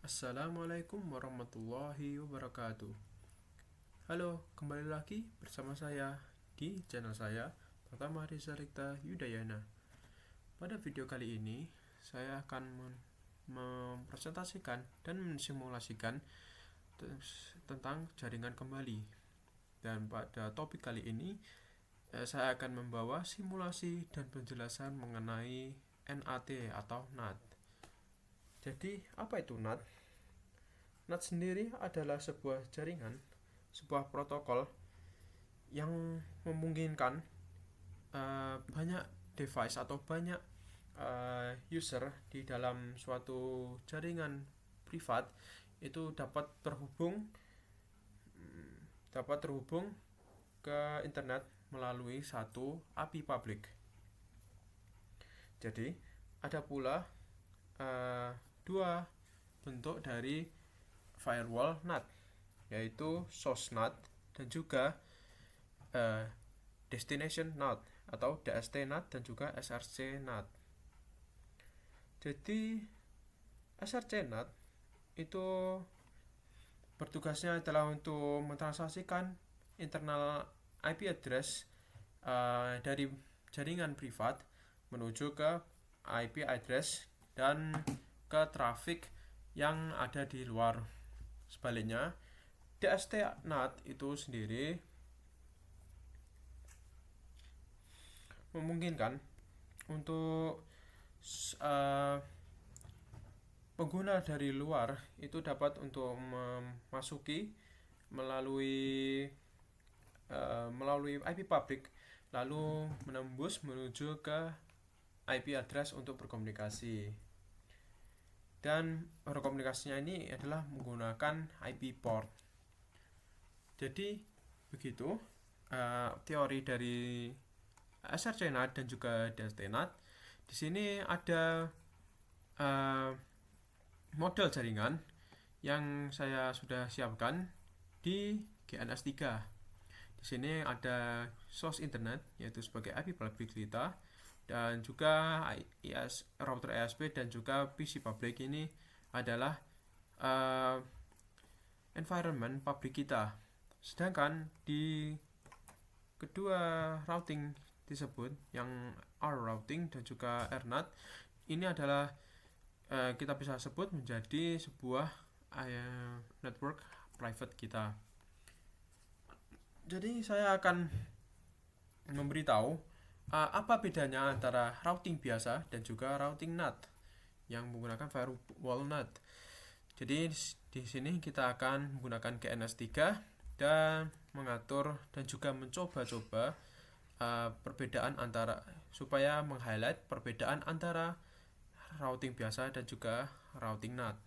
Assalamualaikum warahmatullahi wabarakatuh. Halo, kembali lagi bersama saya di channel saya, Pratama Reza Rikta Yudayana. Pada video kali ini, saya akan mempresentasikan dan mensimulasikan tentang jaringan kembali. Dan pada topik kali ini, saya akan membawa simulasi dan penjelasan mengenai NAT atau NAT. Jadi, apa itu NAT? NAT sendiri adalah sebuah jaringan, sebuah protokol yang memungkinkan banyak device atau banyak user di dalam suatu jaringan privat itu dapat terhubung ke internet melalui satu API publik. Jadi ada pula dua bentuk dari firewall NAT, yaitu source NAT dan juga destination NAT atau DST NAT dan juga SRC NAT. Jadi SRC NAT itu bertugasnya adalah untuk mentransaksikan internal IP address dari jaringan privat menuju ke IP address dan ke traffic yang ada di luar. Sebaliknya, DST NAT itu sendiri memungkinkan untuk pengguna dari luar itu dapat untuk memasuki melalui IP public, lalu menembus menuju ke IP address untuk berkomunikasi. Dan berkomunikasinya ini adalah menggunakan IP port. Jadi begitu teori dari SRC NAT dan juga DST NAT. Di sini ada model jaringan yang saya sudah siapkan di GNS3. Di sini ada source internet yaitu sebagai IP public kita, dan juga router ISP dan juga PC public ini adalah environment public kita. Sedangkan di kedua routing tersebut, yang R routing dan juga RNAT, ini adalah kita bisa sebut menjadi sebuah network private kita. Jadi saya akan memberitahu apa bedanya antara routing biasa dan juga routing NAT yang menggunakan firewall NAT. Jadi di sini kita akan menggunakan GNS3 dan mengatur dan juga mencoba-coba perbedaan antara, supaya meng-highlight perbedaan antara routing biasa dan juga routing NAT.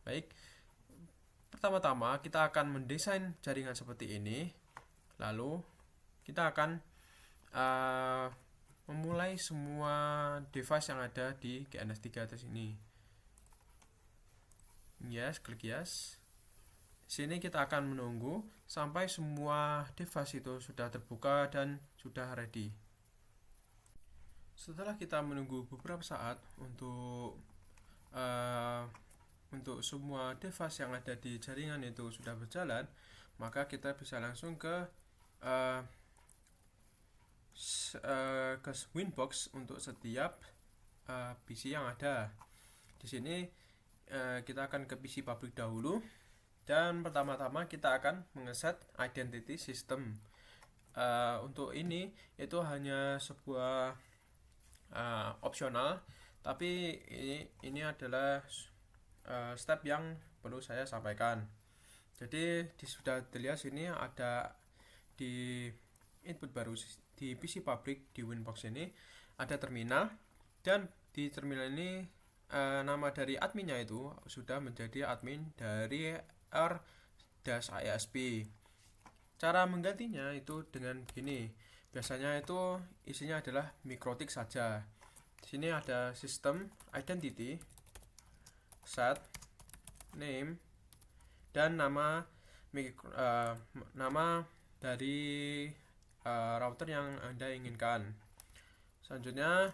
Baik, pertama-tama kita akan mendesain jaringan seperti ini, lalu kita akan memulai semua device yang ada di GNS3 atas ini. Yes, klik yes. Sini kita akan menunggu sampai semua device itu sudah terbuka dan sudah ready. Setelah kita menunggu beberapa saat untuk semua device yang ada di jaringan itu sudah berjalan, maka kita bisa langsung ke Winbox untuk setiap PC yang ada. Di sini kita akan ke PC public dahulu, dan pertama-tama kita akan mengeset identity system. Untuk ini itu hanya sebuah opsional, tapi ini adalah step yang perlu saya sampaikan. Jadi sudah dilihat sini ada di input baru di PC public di Winbox ini ada terminal, dan di terminal ini nama dari adminnya itu sudah menjadi admin dari R-ISP. Cara menggantinya itu dengan begini. Biasanya itu isinya adalah mikrotik saja. Di sini ada system identity, set, name, dan nama dari router yang Anda inginkan. Selanjutnya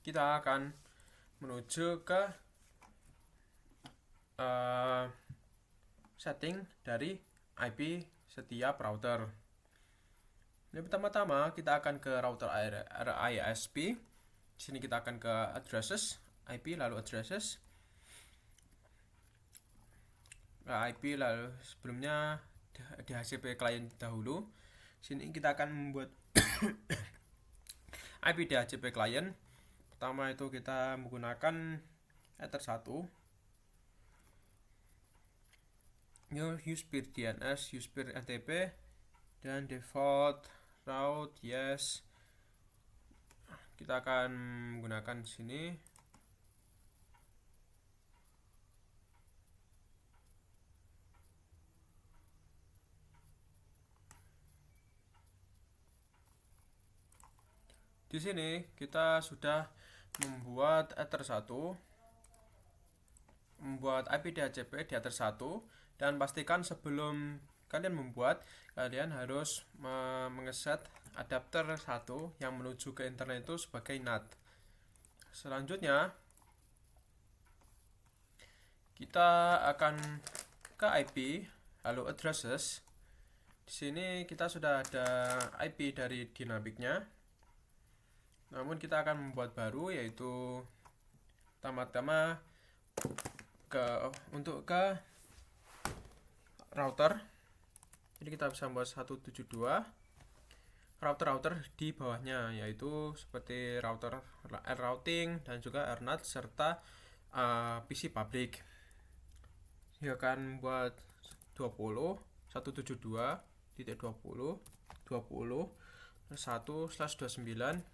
kita akan menuju ke setting dari IP setiap router. Ini pertama-tama kita akan ke router ISP. Di sini kita akan ke addresses, IP lalu addresses. IP lalu sebelumnya DHCP client dahulu. Sini kita akan membuat IP DHCP client. Pertama itu kita menggunakan Ether 1. Use peer DNS, use peer NTP, dan default route yes. Kita akan menggunakan sini. Di sini kita sudah membuat Ether 1, membuat IP DHCP di Ether 1, dan pastikan sebelum kalian membuat, kalian harus mengeset adapter 1 yang menuju ke internet itu sebagai NAT. Selanjutnya kita akan ke IP lalu addresses. Di sini kita sudah ada IP dari dinamiknya. Namun kita akan membuat baru, yaitu pertama-tama untuk ke router. Jadi kita bisa membuat 172 router-router di bawahnya, yaitu seperti router routing dan juga RNAT serta PC public. Kita akan membuat 20 172.20 1/29,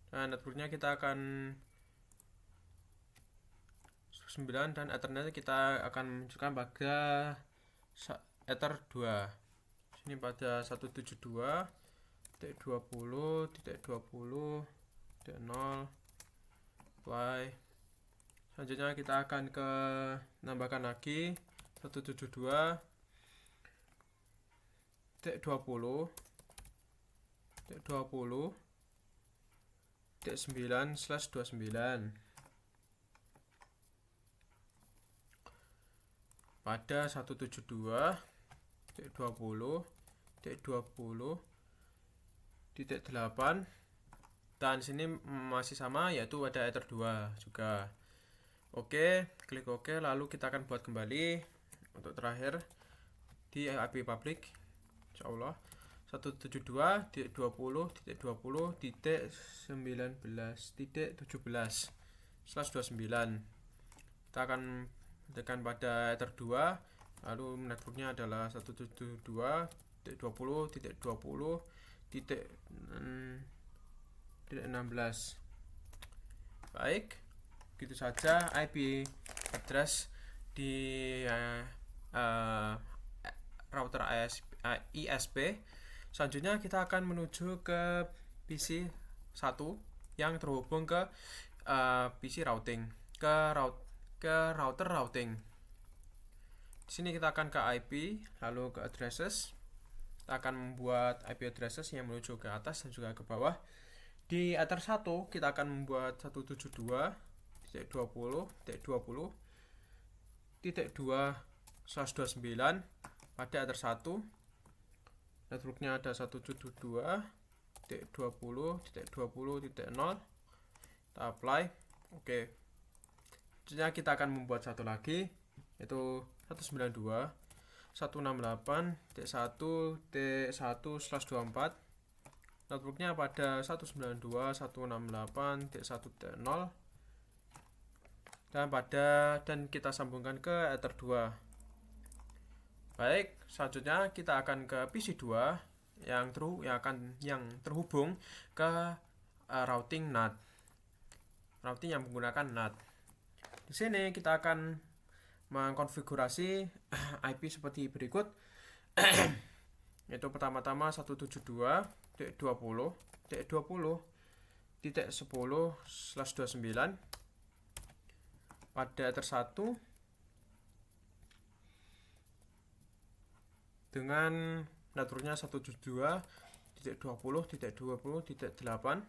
dan networknya kita akan 9, dan Ethernet kita akan menunjukkan pada Ether 2. Sini pada 172.20.20.0 apply. Selanjutnya kita akan ke nambahkan lagi 172.20.9/29 pada 172.20.20.8, dan sini masih sama, yaitu ada Ether 2 juga. Oke, klik OK, lalu kita akan buat kembali untuk terakhir di IP public, insyaallah 172.20.19.17/29. Kita akan tekan pada Ether 2, lalu networknya adalah 172.20.20.16. Baik, begitu saja IP address di router ISP. Selanjutnya kita akan menuju ke PC 1 yang terhubung ke PC routing, ke router routing. Di sini kita akan ke IP lalu ke addresses. Kita akan membuat IP addresses yang menuju ke atas dan juga ke bawah. Di Ether 1 kita akan membuat 172.20.2/29 pada Ether 1. Networknya ada 172.20.20.0. Kita apply. Oke. Selanjutnya kita akan membuat satu lagi, yaitu 192.168.1/24. Networknya pada 192.168.1/0, dan kita sambungkan ke Ether 2. Baik, selanjutnya kita akan ke PC 2 yang terhubung ke routing NAT. Routing yang menggunakan NAT. Di sini kita akan mengkonfigurasi IP seperti berikut. Yaitu pertama-tama 172.20.10/29 pada Ether 1 dengan networknya 172.20.20.8.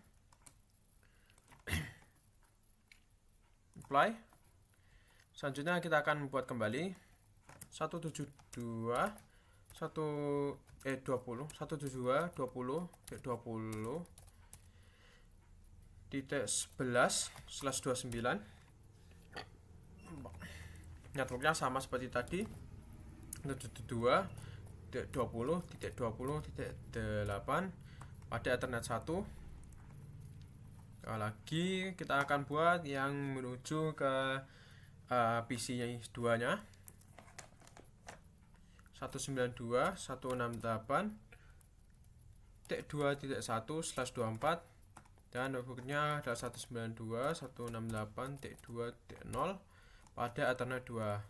Apply. Selanjutnya kita akan membuat kembali 172 120.11/29. Networknya sama seperti tadi, 172.20.20.8 pada Ethernet 1. Lagi kita akan buat yang menuju ke PC 2 nya 192.168.2.1/24 dan notebooknya adalah 192.168.2.0 pada Ethernet 2.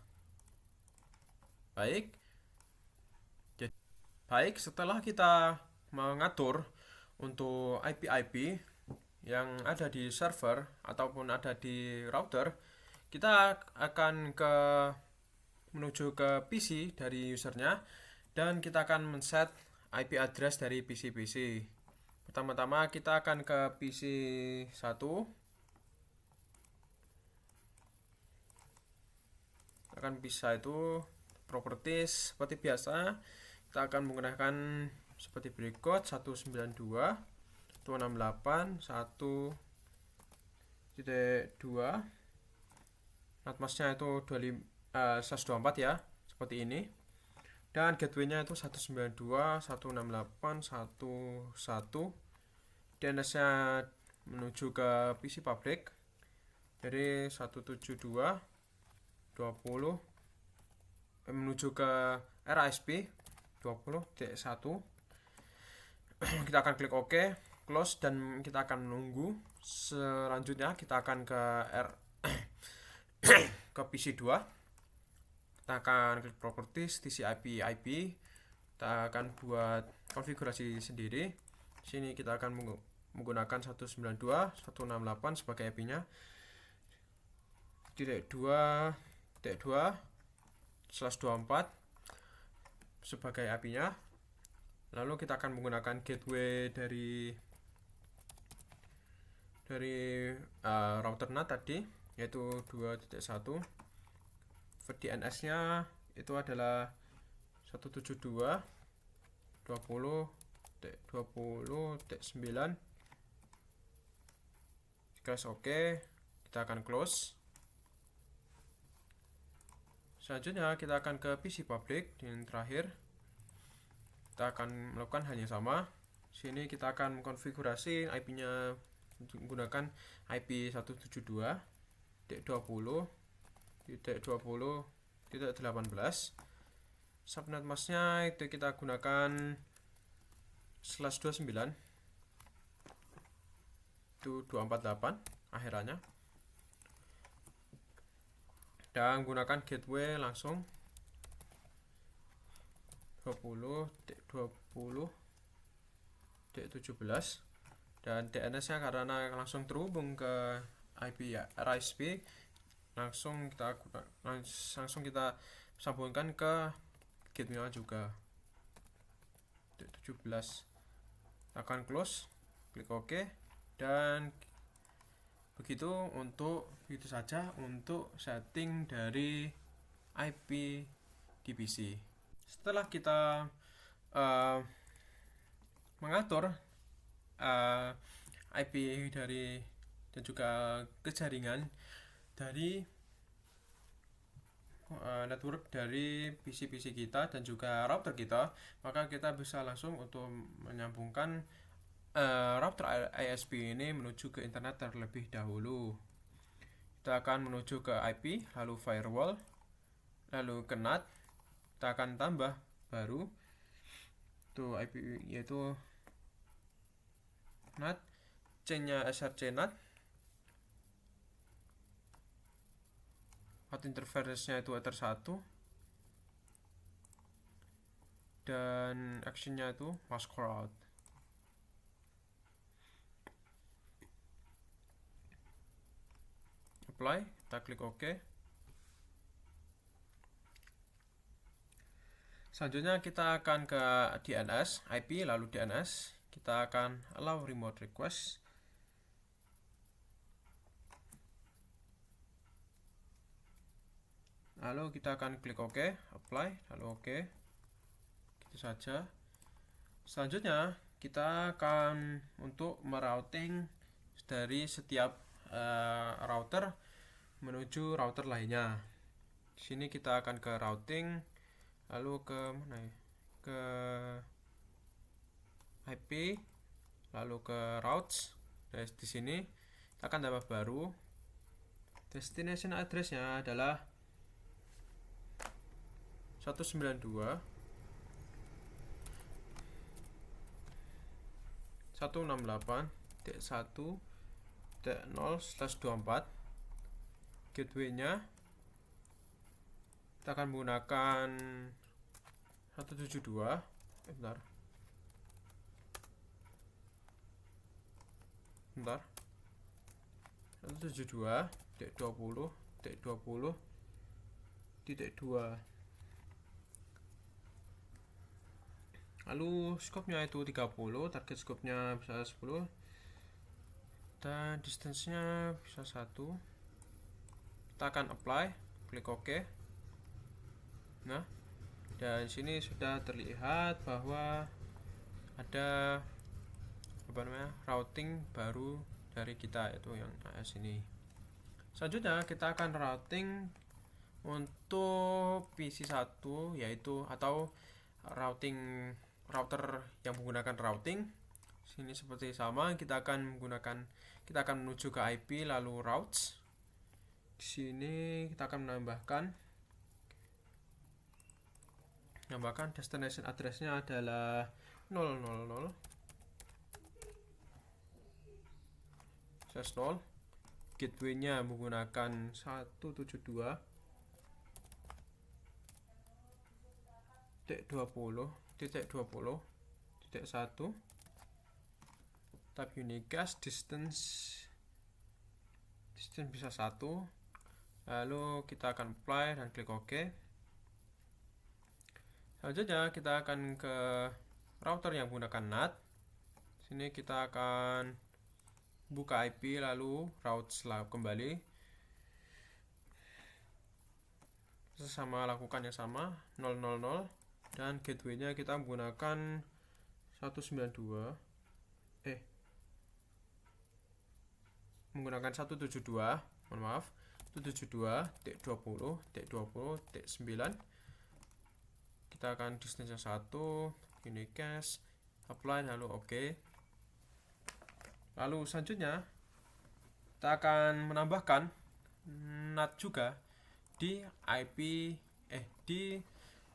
Baik, setelah kita mengatur untuk IP-IP yang ada di server ataupun ada di router, kita akan menuju ke PC dari usernya dan kita akan men-set IP address dari PC-PC. Pertama-tama kita akan ke PC 1. Akan bisa itu properties seperti biasa. Kita akan menggunakan seperti berikut: 192.168.1.2. NAT-masknya itu 124 ya, seperti ini. Dan gateway-nya itu 192.168.1.1. DNS-nya menuju ke PC public dari 172.20 menuju ke RISP 20.1. Kita akan klik OK, close, dan kita akan menunggu. Selanjutnya kita akan ke PC 2. Kita akan klik properties, TCP IP. Kita akan buat konfigurasi sendiri. Sini kita akan menggunakan 192.168 sebagai IP-nya. 2.2/24 sebagai IP-nya. Lalu kita akan menggunakan gateway dari router NAT tadi, yaitu 2.1. DNS-nya itu adalah 172.20.20.9. Press OK, kita akan close. Selanjutnya kita akan ke PC public yang terakhir. Kita akan melakukan hal yang sama. Sini kita akan mengkonfigurasi IP-nya menggunakan IP 172.20.20.18. Subnet masknya itu kita gunakan /29 itu 248 akhirannya, dan gunakan gateway langsung 20.20.17 dan DNS-nya karena langsung terhubung ke IP RISP, langsung kita sambungkan ke gateway juga 17. Akan close, klik OK, dan begitu saja untuk setting dari IP di PC. Setelah kita mengatur IP dari dan juga kejaringan dari network dari PC-PC kita dan juga router kita, maka kita bisa langsung untuk menyambungkan router ISP ini menuju ke internet terlebih dahulu. Kita akan menuju ke IP, lalu firewall, lalu ke NAT. Kita akan tambah baru itu IP, yaitu NAT, chain-nya SRC NAT. Path interface-nya itu Ether 1 dan action-nya itu mask route. Apply, kita klik OK. Selanjutnya kita akan ke DNS IP, lalu DNS. Kita akan allow remote request. lalu kita akan klik OK, apply, lalu OK, gitu saja. Selanjutnya kita akan untuk merouting dari setiap router menuju router lainnya. Di sini kita akan ke routing, lalu ke mana ya? Ke IP, lalu ke routes. Di sini kita akan tambah baru. Destination address-nya adalah 192.168.1.0/24. Gateway-nya kita akan menggunakan 172. Bentar. 172.20.20.2. Lalu scope-nya itu 30, target scope-nya bisa 10, dan distance-nya bisa 1. Kita akan apply, klik OK. Nah, dan sini sudah terlihat bahwa ada routing baru dari kita, yaitu yang AS ini. Selanjutnya kita akan routing untuk PC1, yaitu atau router yang menggunakan routing. Sini seperti sama, kita akan menuju ke IP lalu routes. Di sini kita akan menambahkan destination address-nya adalah 000/0. Gateway-nya menggunakan 172.20.20.1. Tab unicast, distance bisa 1. Lalu kita akan apply dan klik OK. Selanjutnya kita akan ke router yang menggunakan NAT. Sini kita akan buka IP lalu routes kembali. Sama lakukan yang sama 000, dan gateway-nya kita menggunakan 172 menggunakan 172, mohon maaf, 172.20.20.9. Kita akan distance 1, unicast, apply lalu OK. Lalu selanjutnya kita akan menambahkan NAT juga di di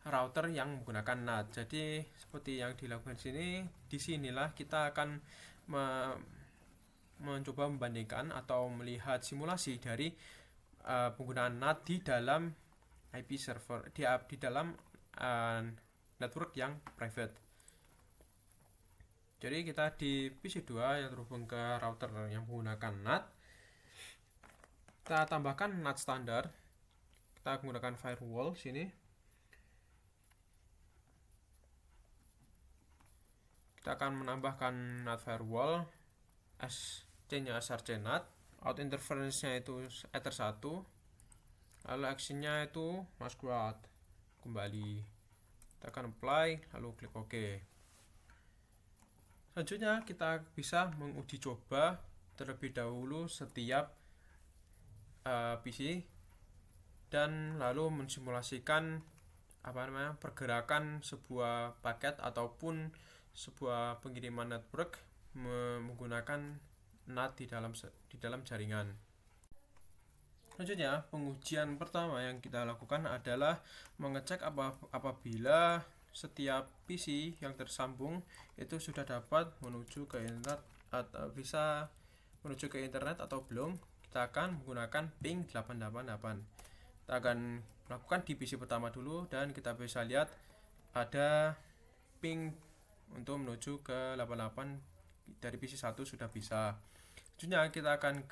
router yang menggunakan NAT. Jadi seperti yang dilakukan di sinilah kita akan mencoba membandingkan atau melihat simulasi dari penggunaan NAT di dalam IP server, di dalam network yang private. Jadi kita di PC2 yang terhubung ke router yang menggunakan NAT, kita tambahkan NAT standar. Kita menggunakan firewall sini. Kita akan menambahkan NAT firewall, SC-nya SRC NAT, out interference-nya itu Ether 1, lalu action-nya itu masquerade kembali. Kita akan apply lalu klik OK. Selanjutnya kita bisa menguji coba terlebih dahulu setiap PC dan lalu mensimulasikan pergerakan sebuah paket ataupun sebuah pengiriman network menggunakan NAT di dalam jaringan. Selanjutnya, pengujian pertama yang kita lakukan adalah mengecek apabila setiap PC yang tersambung itu sudah dapat menuju ke internet atau bisa menuju ke internet atau belum. Kita akan menggunakan ping 888. Kita akan melakukan di PC pertama dulu dan kita bisa lihat ada ping untuk menuju ke 88 dari PC 1 sudah bisa. Selanjutnya kita akan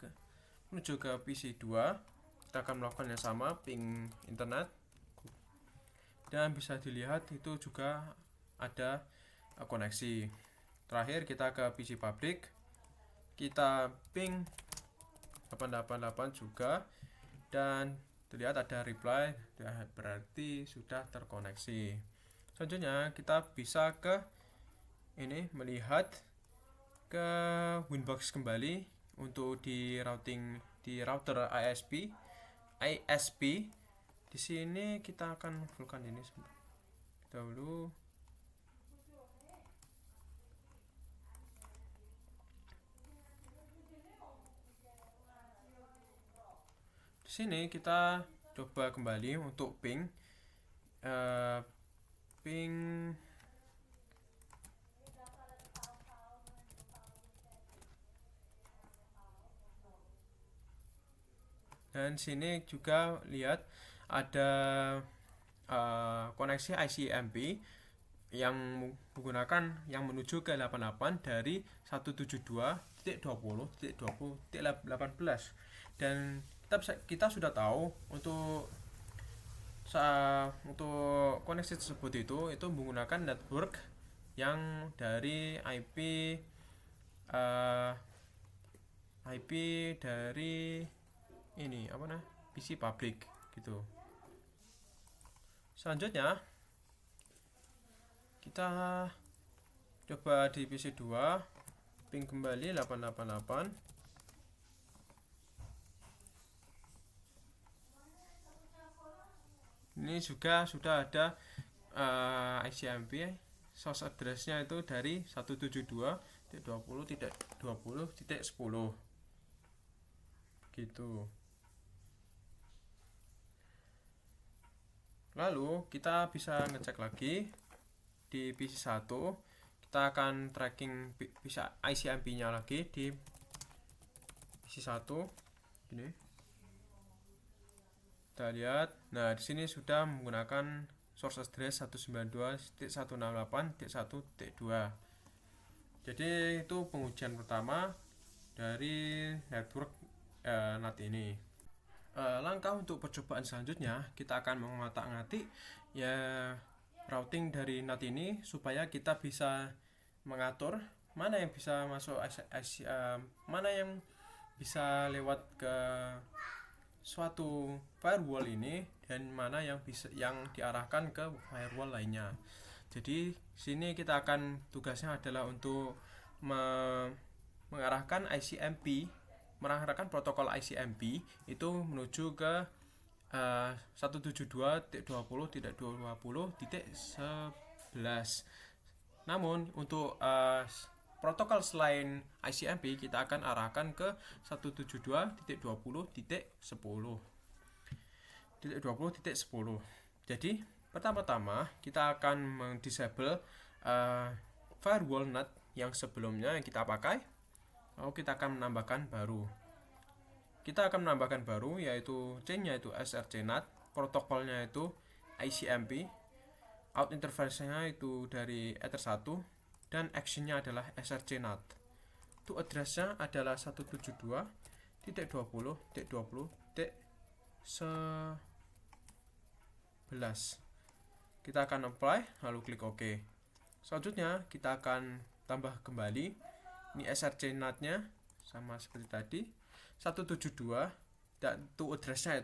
menuju ke PC 2. Kita akan melakukan yang sama, ping internet, dan bisa dilihat itu juga ada koneksi. Terakhir kita ke PC pabrik, kita ping 888 juga, dan terlihat ada reply, berarti sudah terkoneksi. Selanjutnya kita bisa ke ini, melihat ke Winbox kembali untuk di router ISP. Di sini kita akan fullkan ini dahulu. Di sini kita coba kembali untuk ping dan sini juga lihat ada koneksi ICMP yang menggunakan yang menuju ke 88 dari 172.20.20.18, dan kita sudah tahu untuk koneksi tersebut itu menggunakan network yang dari IP dari ini PC public gitu. Selanjutnya kita coba di PC 2 ping kembali 888. Ini juga sudah ada ICMP, source address-nya itu dari 172.20.20.10 gitu. Lalu kita bisa ngecek lagi di PC 1, kita akan tracking bisa ICMP-nya lagi di PC 1 ini. Kita lihat, nah di sini sudah menggunakan source address 192.168.1.2. Jadi itu pengujian pertama dari network NAT ini. Langkah untuk percobaan selanjutnya, kita akan mengotak-ngatik ya routing dari NAT ini supaya kita bisa mengatur mana yang bisa masuk mana yang bisa lewat ke suatu firewall ini dan mana yang diarahkan ke firewall lainnya. Jadi sini kita akan tugasnya adalah untuk mengarahkan protokol ICMP itu menuju ke 172.20.20.11. Namun untuk protokol selain ICMP kita akan arahkan ke 172.20.10. Jadi pertama-tama kita akan mendisable firewall NAT yang sebelumnya yang kita pakai. Lalu kita akan menambahkan baru. Kita akan menambahkan baru yaitu chain-nya itu SRC NAT, protokolnya itu ICMP, out interface-nya itu dari Ether 1, dan action-nya adalah SRC NAT. Itu address-nya adalah 172.20.11. Kita akan apply lalu klik OK. Selanjutnya kita akan tambah kembali ini SRC NAT-nya sama seperti tadi 172, dan itu address-nya